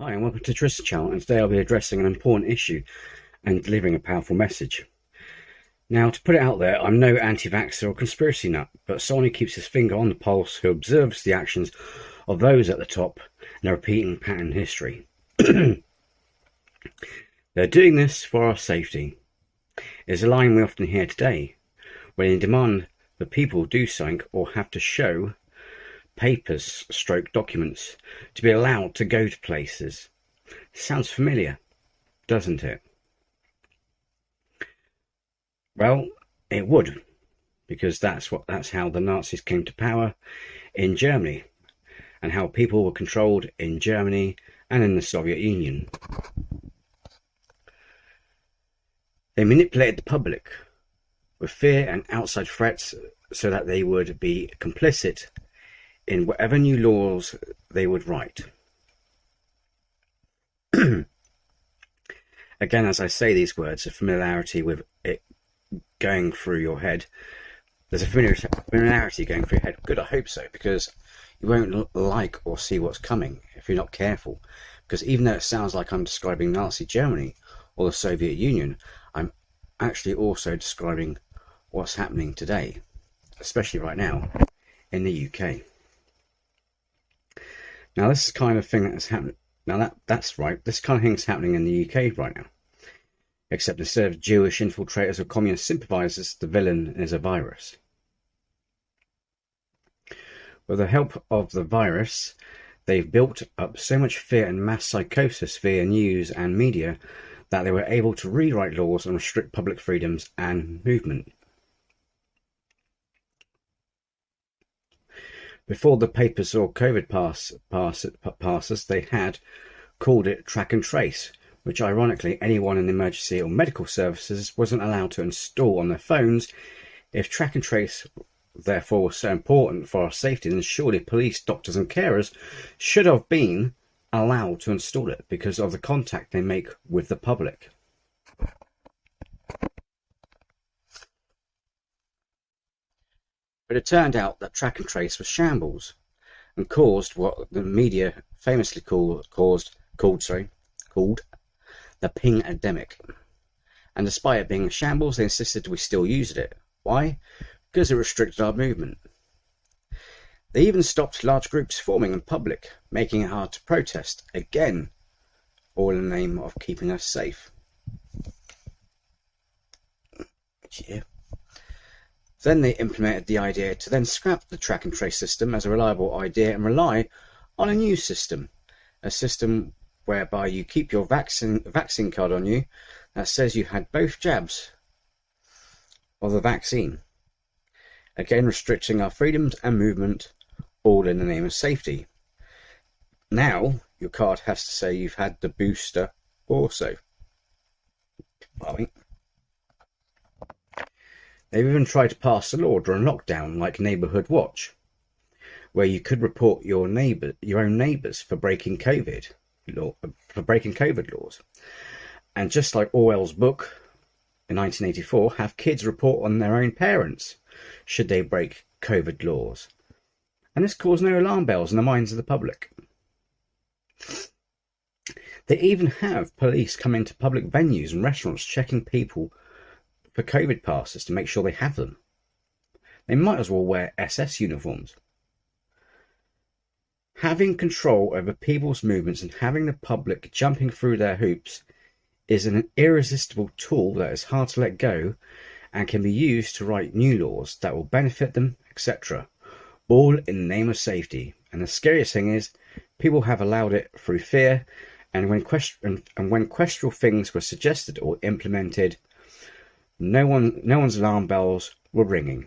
Hi, and welcome to Tristan Channel, and today I'll be addressing an important issue and delivering a powerful message. Now, to put it out there, I'm no anti-vaxxer or conspiracy nut, but someone who keeps his finger on the pulse, who observes the actions of those at the top in a repeating pattern in history. They're doing this for our safety. It's a line we often hear today, when they demand that people do something or have to show papers stroke documents to be allowed to go to places. Sounds familiar, doesn't it? Well, it would, because that's how the Nazis came to power in Germany, and how people were controlled in Germany and in the Soviet Union. They manipulated the public with fear and outside threats so that they would be complicit in whatever new laws they would write. Again, as I say these words, a familiarity with it going through your head. There's a familiarity going through your head. Good, I hope so, because you won't like or see what's coming if you're not careful. Because even though it sounds like I'm describing Nazi Germany or the Soviet Union, I'm actually also describing what's happening today, especially right now in the UK. Now, this is the kind of thing that's happening. Now, that's right. This kind of thing is happening in the UK right now. Except instead of Jewish infiltrators or communist sympathizers, the villain is a virus. With the help of the virus, they've built up so much fear and mass psychosis via news and media that they were able to rewrite laws and restrict public freedoms and movement. Before the papers or COVID passes, they had called it track and trace, which ironically anyone in emergency or medical services wasn't allowed to install on their phones. If track and trace therefore was so important for our safety, then surely police, doctors and carers should have been allowed to install it because of the contact they make with the public. But it turned out that track and trace was shambles and caused what the media famously called the ping-ademic. And despite it being a shambles, they insisted we still used it. Why? Because it restricted our movement. They even stopped large groups forming in public, making it hard to protest, again, all in the name of keeping us safe. Yeah. Then they implemented the idea to then scrap the track and trace system as a reliable idea and rely on a new system, a system whereby you keep your vaccine card on you that says you had both jabs of the vaccine. Again, restricting our freedoms and movement, all in the name of safety. Now, your card has to say you've had the booster also. They've even tried to pass a law during lockdown like Neighbourhood Watch, where you could report your own neighbours for breaking COVID laws. And just like Orwell's book in 1984, have kids report on their own parents should they break COVID laws. And this caused no alarm bells in the minds of the public. They even have police come into public venues and restaurants checking people for COVID passes to make sure they have them. They might as well wear SS uniforms. Having control over people's movements and having the public jumping through their hoops is an irresistible tool that is hard to let go and can be used to write new laws that will benefit them, etc. All in the name of safety. And the scariest thing is, people have allowed it through fear, and when questionable things were suggested or implemented, no one's alarm bells were ringing.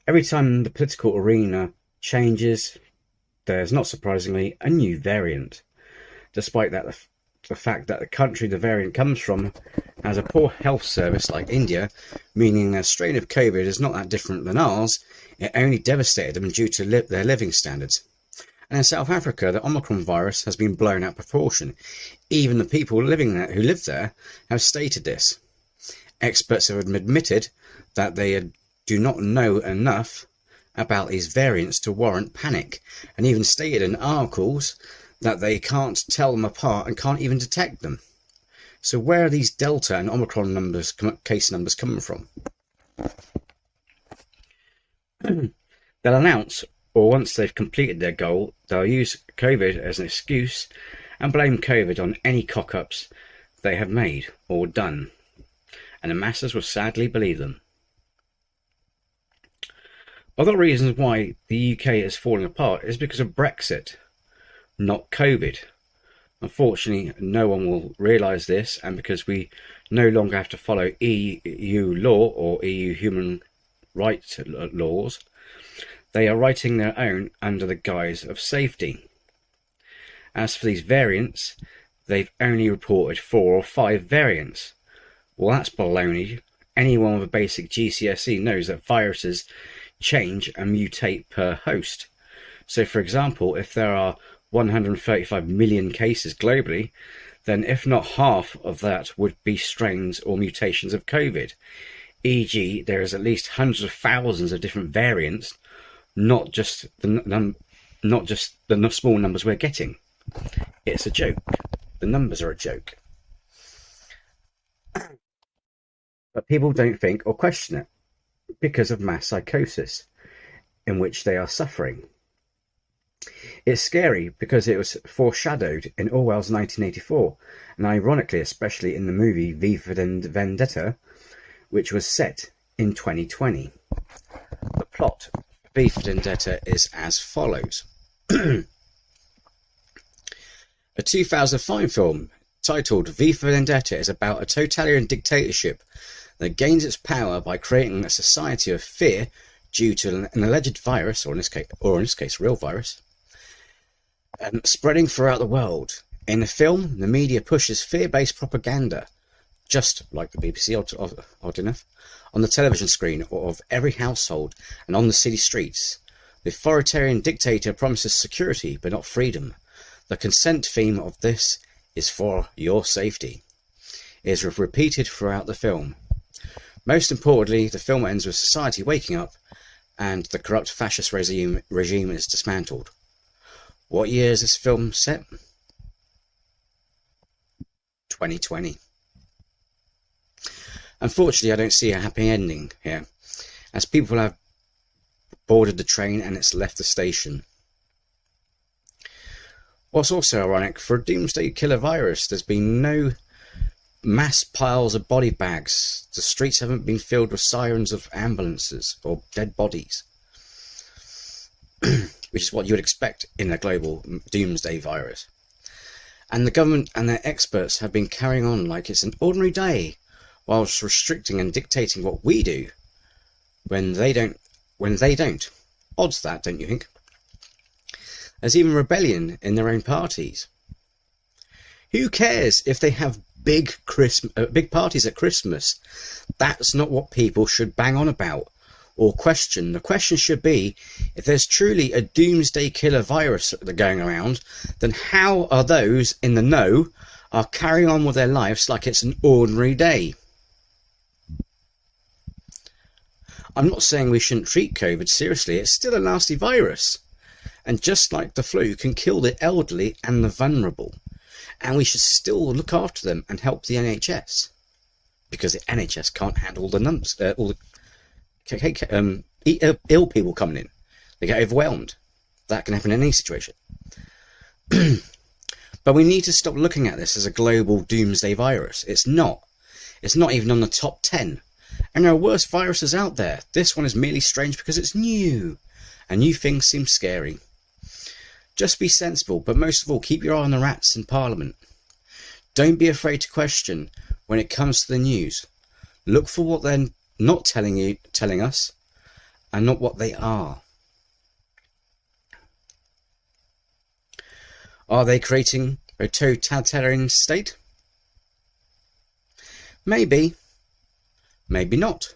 Every time the political arena changes, there's not surprisingly a new variant, despite that the fact that the country the variant comes from has a poor health service like India, meaning their strain of COVID is not that different than ours. It only devastated them due to their living standards. And in South Africa, the Omicron virus has been blown out of proportion. Even the people who live there have stated this. Experts have admitted that they do not know enough about these variants to warrant panic, and even stated in articles that they can't tell them apart and can't even detect them. So where are these Delta and Omicron case numbers coming from? They'll announce, or once they've completed their goal, they'll use COVID as an excuse and blame COVID on any cock-ups they have made or done, and the masses will sadly believe them. Other reasons why the UK is falling apart is because of Brexit, not COVID. Unfortunately, no one will realise this, and because we no longer have to follow EU law or EU human rights laws, they are writing their own under the guise of safety. As for these variants, they've only reported 4 or 5 variants. Well, that's baloney. Anyone with a basic GCSE knows that viruses change and mutate per host. So, for example, if there are 135 million cases globally, then if not half of that would be strains or mutations of COVID. E.g., there is at least hundreds of thousands of different variants, not just the small numbers we're getting. It's a joke. The numbers are a joke. But people don't think or question it because of mass psychosis in which they are suffering. It's scary because it was foreshadowed in Orwell's 1984, and ironically especially in the movie V for Vendetta, which was set in 2020. The plot for V for Vendetta is as follows. A 2005 film titled V for Vendetta is about a totalitarian dictatorship that gains its power by creating a society of fear due to an alleged virus, or in this case real virus, spreading throughout the world. In the film, the media pushes fear-based propaganda, just like the BBC, odd enough, on the television screen of every household and on the city streets. The authoritarian dictator promises security, but not freedom. The consent theme of this is for your safety. It is repeated throughout the film. Most importantly, the film ends with society waking up and the corrupt fascist regime is dismantled. What year is this film set? 2020. Unfortunately, I don't see a happy ending here, as people have boarded the train and it's left the station. What's also ironic, for a doomsday killer virus, there's been no mass piles of body bags. The streets haven't been filled with sirens of ambulances or dead bodies, which is what you would expect in a global doomsday virus. And the government and their experts have been carrying on like it's an ordinary day, whilst restricting and dictating what we do when they don't. Odds that, don't you think? There's even rebellion in their own parties. Who cares if they have big parties at Christmas? That's not what people should bang on about or question. The question should be, if there's truly a doomsday killer virus going around, then how are those in the know are carrying on with their lives like it's an ordinary day? I'm not saying we shouldn't treat COVID seriously. It's still a nasty virus, and just like the flu, can kill the elderly and the vulnerable. And we should still look after them and help the NHS, because the NHS can't handle the numbers, all the ill people coming in. They get overwhelmed. That can happen in any situation. But we need to stop looking at this as a global doomsday virus. It's not. It's not even on the top 10. And there are worse viruses out there. This one is merely strange because it's new, and new things seem scary. Just be sensible, but most of all, keep your eye on the rats in Parliament. Don't be afraid to question when it comes to the news. Look for what they're not telling us, and not what they are. Are they creating a totalitarian state? Maybe. Maybe not.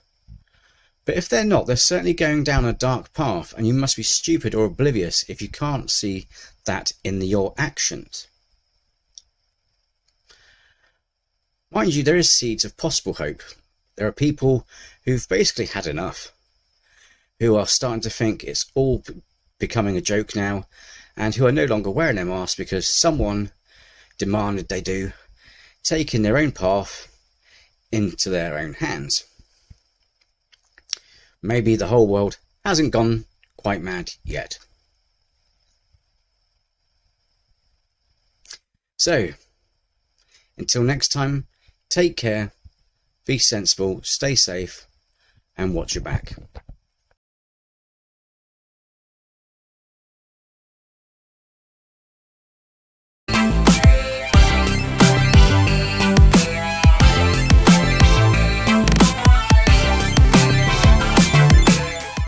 But if they're not, they're certainly going down a dark path, and you must be stupid or oblivious if you can't see that in your actions. Mind you, there is seeds of possible hope. There are people who've basically had enough, who are starting to think it's all becoming a joke now, and who are no longer wearing their masks because someone demanded they do, taking their own path into their own hands. Maybe the whole world hasn't gone quite mad yet. So, until next time, take care, be sensible, stay safe, and watch your back.